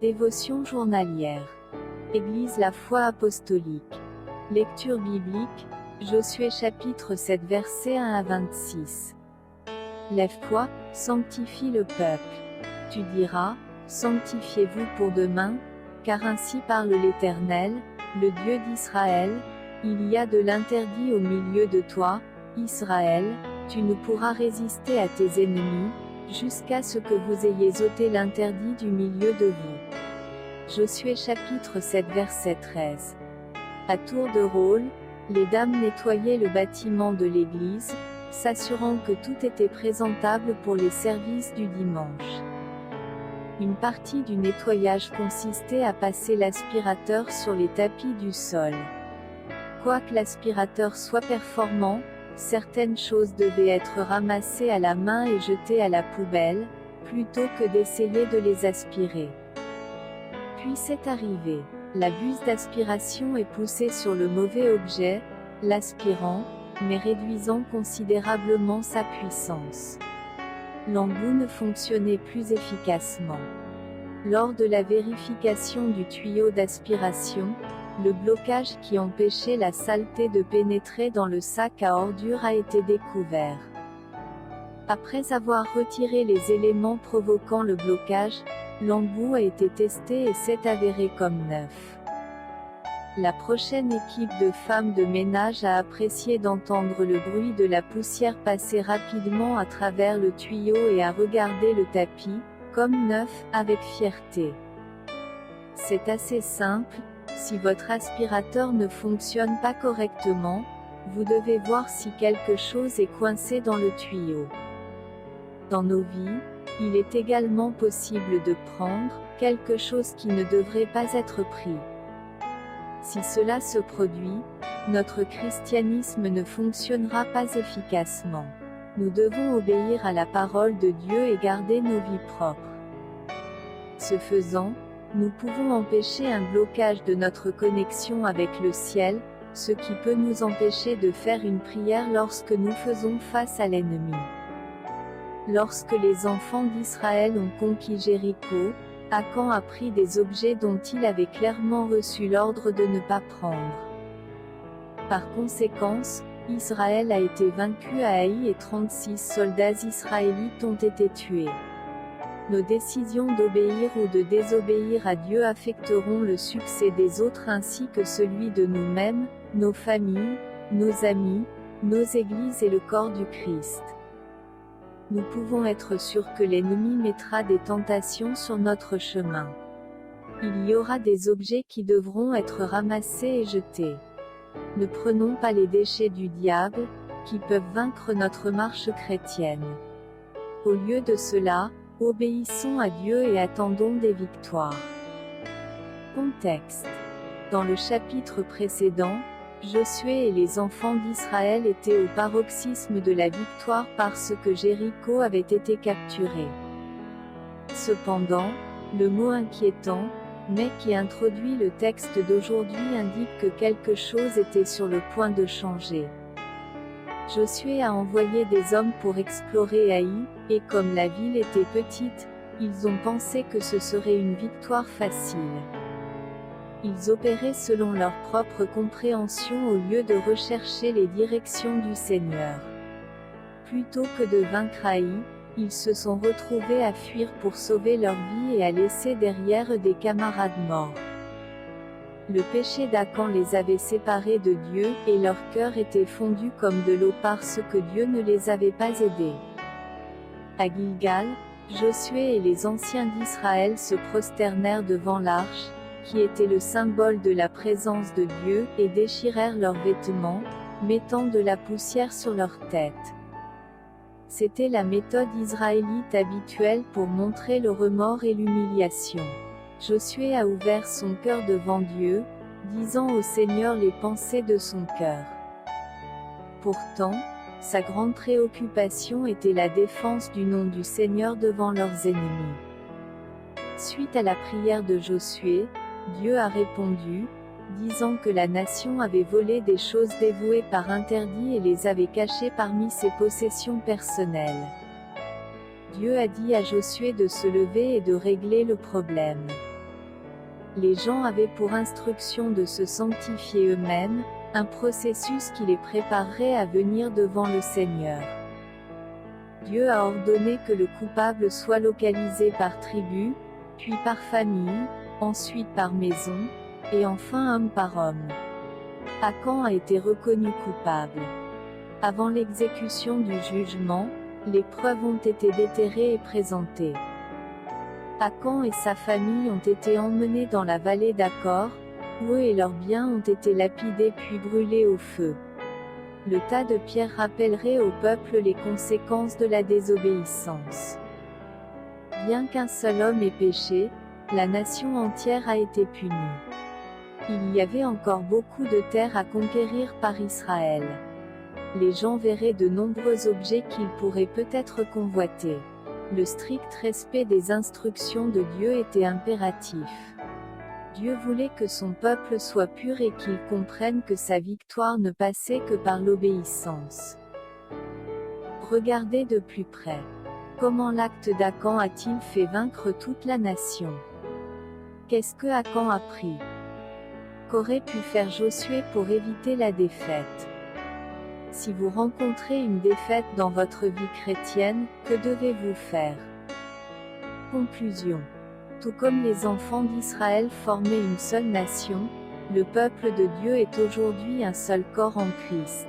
Dévotion journalière. Église La Foi Apostolique. Lecture biblique, Josué chapitre 7 versets 1 à 26. Lève-toi, sanctifie le peuple. Tu diras, sanctifiez-vous pour demain, car ainsi parle l'Éternel, le Dieu d'Israël, il y a de l'interdit au milieu de toi, Israël, tu ne pourras résister à tes ennemis, jusqu'à ce que vous ayez ôté l'interdit du milieu de vous. Josué chapitre 7 verset 13. À tour de rôle, les dames nettoyaient le bâtiment de l'église, s'assurant que tout était présentable pour les services du dimanche. Une partie du nettoyage consistait à passer l'aspirateur sur les tapis du sol. Quoique l'aspirateur soit performant, certaines choses devaient être ramassées à la main et jetées à la poubelle, plutôt que d'essayer de les aspirer. Puis c'est arrivé. La buse d'aspiration est poussée sur le mauvais objet, l'aspirant, mais réduisant considérablement sa puissance. L'embout ne fonctionnait plus efficacement. Lors de la vérification du tuyau d'aspiration, le blocage qui empêchait la saleté de pénétrer dans le sac à ordures a été découvert. Après avoir retiré les éléments provoquant le blocage, l'embout a été testé et s'est avéré comme neuf. La prochaine équipe de femmes de ménage a apprécié d'entendre le bruit de la poussière passer rapidement à travers le tuyau et a regardé le tapis, comme neuf, avec fierté. C'est assez simple. Si votre aspirateur ne fonctionne pas correctement, vous devez voir si quelque chose est coincé dans le tuyau. Dans nos vies, il est également possible de prendre quelque chose qui ne devrait pas être pris. Si cela se produit, notre christianisme ne fonctionnera pas efficacement. Nous devons obéir à la parole de Dieu et garder nos vies propres. Ce faisant, nous pouvons empêcher un blocage de notre connexion avec le ciel, ce qui peut nous empêcher de faire une prière lorsque nous faisons face à l'ennemi. Lorsque les enfants d'Israël ont conquis Jéricho, Akan a pris des objets dont il avait clairement reçu l'ordre de ne pas prendre. Par conséquence, Israël a été vaincu à Haï et 36 soldats israélites ont été tués. Nos décisions d'obéir ou de désobéir à Dieu affecteront le succès des autres ainsi que celui de nous-mêmes, nos familles, nos amis, nos églises et le corps du Christ. Nous pouvons être sûrs que l'ennemi mettra des tentations sur notre chemin. Il y aura des objets qui devront être ramassés et jetés. Ne prenons pas les déchets du diable, qui peuvent vaincre notre marche chrétienne. Au lieu de cela, obéissons à Dieu et attendons des victoires. Contexte. Dans le chapitre précédent, Josué et les enfants d'Israël étaient au paroxysme de la victoire parce que Jéricho avait été capturé. Cependant, le mot inquiétant, mais qui introduit le texte d'aujourd'hui indique que quelque chose était sur le point de changer. Josué a envoyé des hommes pour explorer Haï, et comme la ville était petite, ils ont pensé que ce serait une victoire facile. Ils opéraient selon leur propre compréhension au lieu de rechercher les directions du Seigneur. Plutôt que de vaincre Haï, ils se sont retrouvés à fuir pour sauver leur vie et à laisser derrière des camarades morts. Le péché d'Akan les avait séparés de Dieu, et leur cœur était fondu comme de l'eau parce que Dieu ne les avait pas aidés. À Gilgal, Josué et les anciens d'Israël se prosternèrent devant l'arche, qui était le symbole de la présence de Dieu, et déchirèrent leurs vêtements, mettant de la poussière sur leurs têtes. C'était la méthode israélite habituelle pour montrer le remords et l'humiliation. Josué a ouvert son cœur devant Dieu, disant au Seigneur les pensées de son cœur. Pourtant, sa grande préoccupation était la défense du nom du Seigneur devant leurs ennemis. Suite à la prière de Josué, Dieu a répondu, disant que la nation avait volé des choses dévouées par interdit et les avait cachées parmi ses possessions personnelles. Dieu a dit à Josué de se lever et de régler le problème. Les gens avaient pour instruction de se sanctifier eux-mêmes, un processus qui les préparerait à venir devant le Seigneur. Dieu a ordonné que le coupable soit localisé par tribu, puis par famille, ensuite par maison, et enfin homme par homme. Achan a été reconnu coupable. Avant l'exécution du jugement, les preuves ont été déterrées et présentées. Achan et sa famille ont été emmenés dans la vallée d'Achor, où eux et leurs biens ont été lapidés puis brûlés au feu. Le tas de pierres rappellerait au peuple les conséquences de la désobéissance. Bien qu'un seul homme ait péché, la nation entière a été punie. Il y avait encore beaucoup de terre à conquérir par Israël. Les gens verraient de nombreux objets qu'ils pourraient peut-être convoiter. Le strict respect des instructions de Dieu était impératif. Dieu voulait que son peuple soit pur et qu'il comprenne que sa victoire ne passait que par l'obéissance. Regardez de plus près. Comment l'acte d'Achan a-t-il fait vaincre toute la nation? Qu'est-ce que Achan a pris? Qu'aurait pu faire Josué pour éviter la défaite? Si vous rencontrez une défaite dans votre vie chrétienne, que devez-vous faire? Conclusion. Tout comme les enfants d'Israël formaient une seule nation, le peuple de Dieu est aujourd'hui un seul corps en Christ.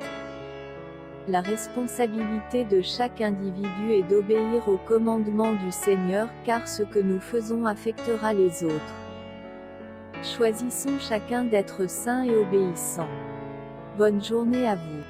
La responsabilité de chaque individu est d'obéir aux commandements du Seigneur, car ce que nous faisons affectera les autres. Choisissons chacun d'être saint et obéissant. Bonne journée à vous.